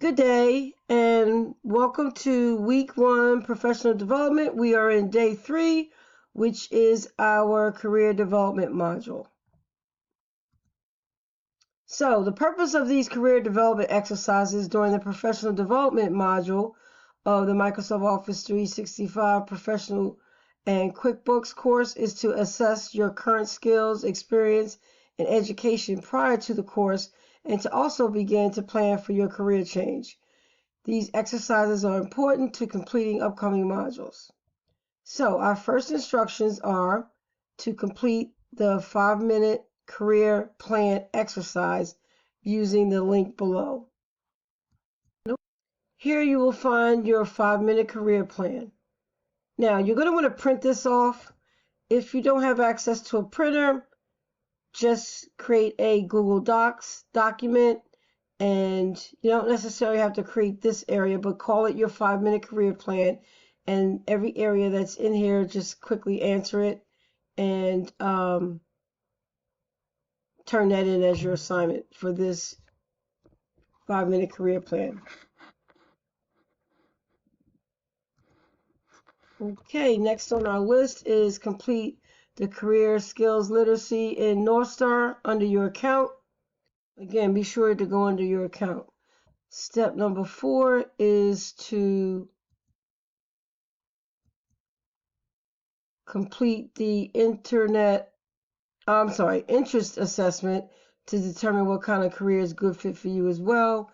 Good day and welcome to week 1 professional development. We are in day 3, which is our career development module. So the purpose of these career development exercises during the professional development module of the Microsoft Office 365 Professional and QuickBooks course is to assess your current skills, experience, and education prior to the course, and to also begin to plan for your career change. These exercises are important to completing upcoming modules. So our first instructions are to complete the 5-minute career plan exercise using the link below. Here you will find your 5-minute career plan. Now you're going to want to print this off. If you don't have access to a printer, just create a Google Docs document. And you don't necessarily have to create this area, but call it your 5-minute career plan. And every area that's in here, just quickly answer it and turn that in as your assignment for this 5-minute career plan. Okay, next on our list is complete the career skills literacy in North Star under your account. Again, be sure to go under your account. Step number 4 is to complete the interest assessment to determine what kind of career is good fit for you as well.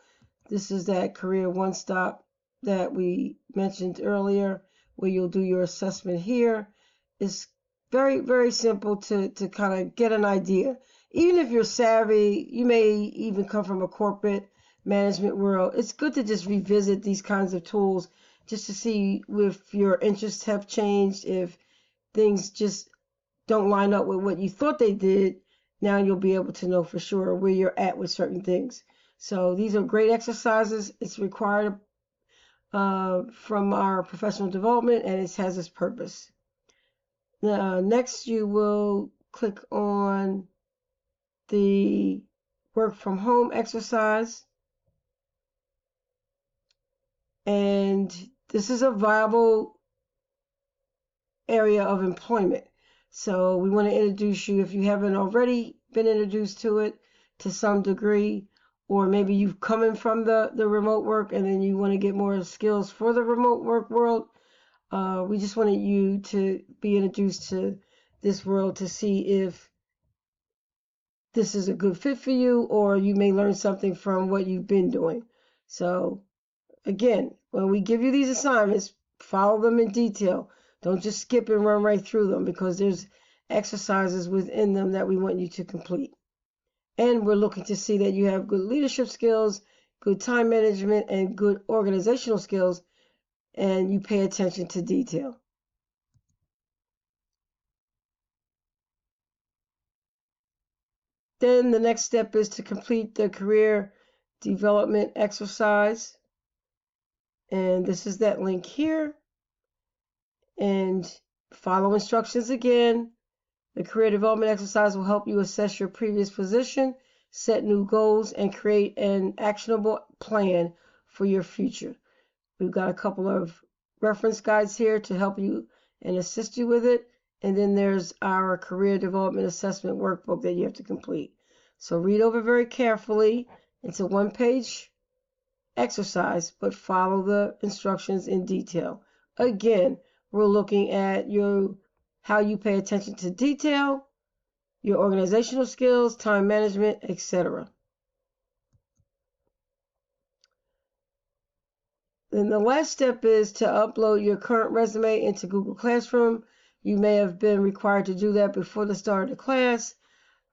This is that career one-stop that we mentioned earlier, where you'll do your assessment here. It's very, very simple to kind of get an idea. Even if you're savvy, you may even come from a corporate management world, it's good to just revisit these kinds of tools just to see if your interests have changed, if things just don't line up with what you thought they did. Now you'll be able to know for sure where you're at with certain things. So these are great exercises. It's required from our professional development, and it has its purpose. Next, you will click on the work from home exercise. And this is a viable area of employment. So we want to introduce you, if you haven't already been introduced to it to some degree, or maybe you've come in from the remote work and then you want to get more skills for the remote work world. We just wanted you to be introduced to this world to see if this is a good fit for you, or you may learn something from what you've been doing. So again, when we give you these assignments, follow them in detail. Don't just skip and run right through them, because there's exercises within them that we want you to complete. And we're looking to see that you have good leadership skills, good time management, and good organizational skills, and you pay attention to detail. Then the next step is to complete the career development exercise. And this is that link here. And follow instructions again. The career development exercise will help you assess your previous position, set new goals, and create an actionable plan for your future. We've got a couple of reference guides here to help you and assist you with it. And then there's our career development assessment workbook that you have to complete. So read over very carefully. It's a 1-page exercise, but follow the instructions in detail. Again, we're looking at how you pay attention to detail, your organizational skills, time management, etc. Then the last step is to upload your current resume into Google Classroom. You may have been required to do that before the start of the class.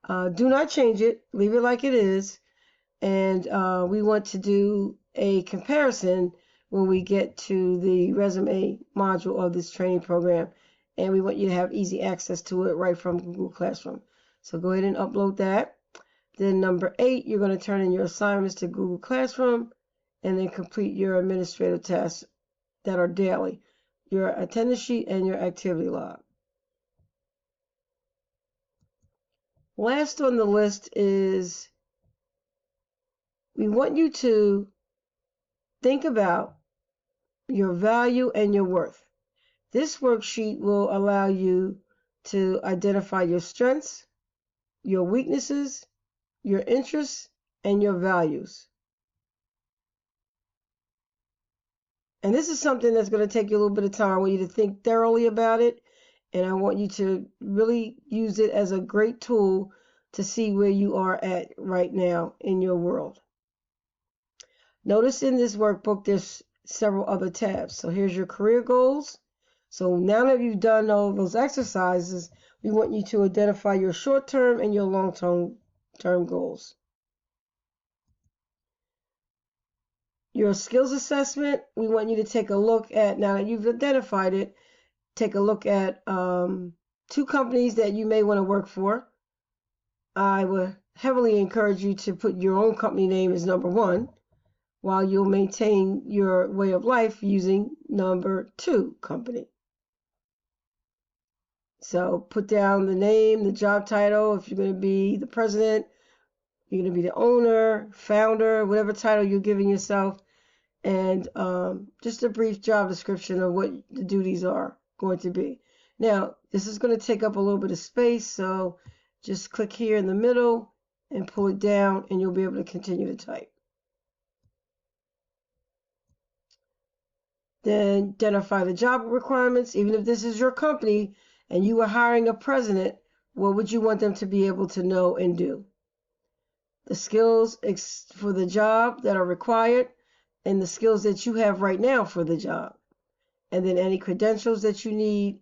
Do not change it. Leave it like it is. And we want to do a comparison when we get to the resume module of this training program. And we want you to have easy access to it right from Google Classroom. So go ahead and upload that. Then number 8, you're going to turn in your assignments to Google Classroom, and then complete your administrative tasks that are daily, your attendance sheet and your activity log. Last on the list is we want you to think about your value and your worth. This worksheet will allow you to identify your strengths, your weaknesses, your interests, and your values. And this is something that's going to take you a little bit of time. I want you to think thoroughly about it, and I want you to really use it as a great tool to see where you are at right now in your world. Notice in this workbook there's several other tabs. So here's your career goals. So now that you've done all of those exercises, we want you to identify your short-term and your long-term goals. Your skills assessment, we want you to take a look at, now that you've identified it, take a look at 2 companies that you may want to work for. I would heavily encourage you to put your own company name as number 1, while you'll maintain your way of life using number 2 company. So put down the name, the job title, if you're going to be the president, you're going to be the owner, founder, whatever title you're giving yourself, and just a brief job description of what the duties are going to be. Now, this is going to take up a little bit of space, so just click here in the middle and pull it down, and you'll be able to continue to type. Then identify the job requirements. Even if this is your company and you are hiring a president, what would you want them to be able to know and do? The skills for the job that are required, and the skills that you have right now for the job. And then any credentials that you need,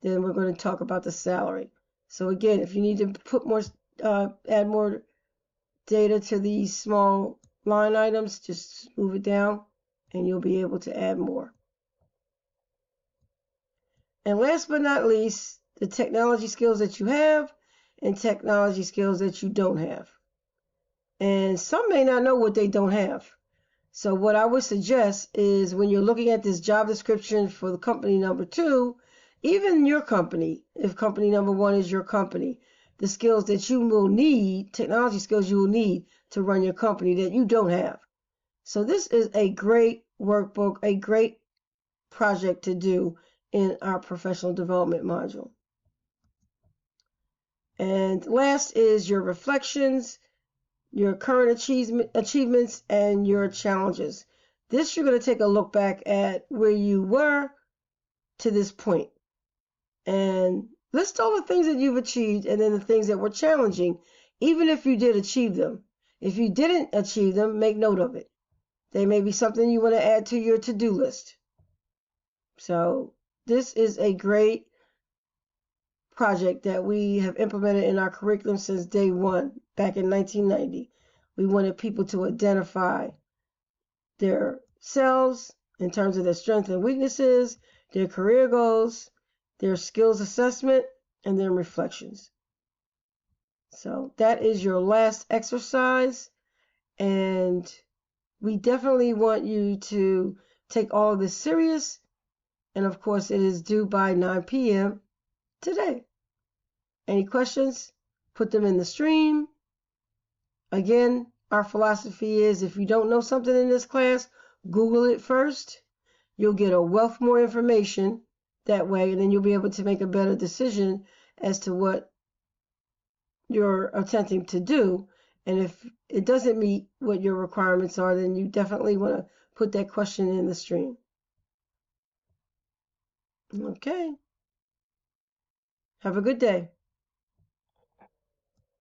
then we're going to talk about the salary. So again, if you need to put more, add more data to these small line items, just move it down and you'll be able to add more. And last but not least, the technology skills that you have and technology skills that you don't have. And some may not know what they don't have. So what I would suggest is when you're looking at this job description for the company number 2, even your company, if company number 1 is your company, the skills that you will need, technology skills you will need to run your company that you don't have. So this is a great workbook, a great project to do in our professional development module. And last is your reflections, your current achievements, and your challenges. This you're going to take a look back at where you were to this point. And list all the things that you've achieved and then the things that were challenging, even if you did achieve them. If you didn't achieve them, make note of it. They may be something you want to add to your to-do list. So this is a great project that we have implemented in our curriculum since day 1, back in 1990. We wanted people to identify their selves in terms of their strengths and weaknesses, their career goals, their skills assessment, and their reflections. So that is your last exercise, and we definitely want you to take all of this serious, and of course it is due by 9 p.m. today. Any questions? Put them in the stream. Again, our philosophy is if you don't know something in this class, Google it first. You'll get a wealth more information that way, and then you'll be able to make a better decision as to what you're attempting to do. And if it doesn't meet what your requirements are, then you definitely want to put that question in the stream. Okay. Have a good day.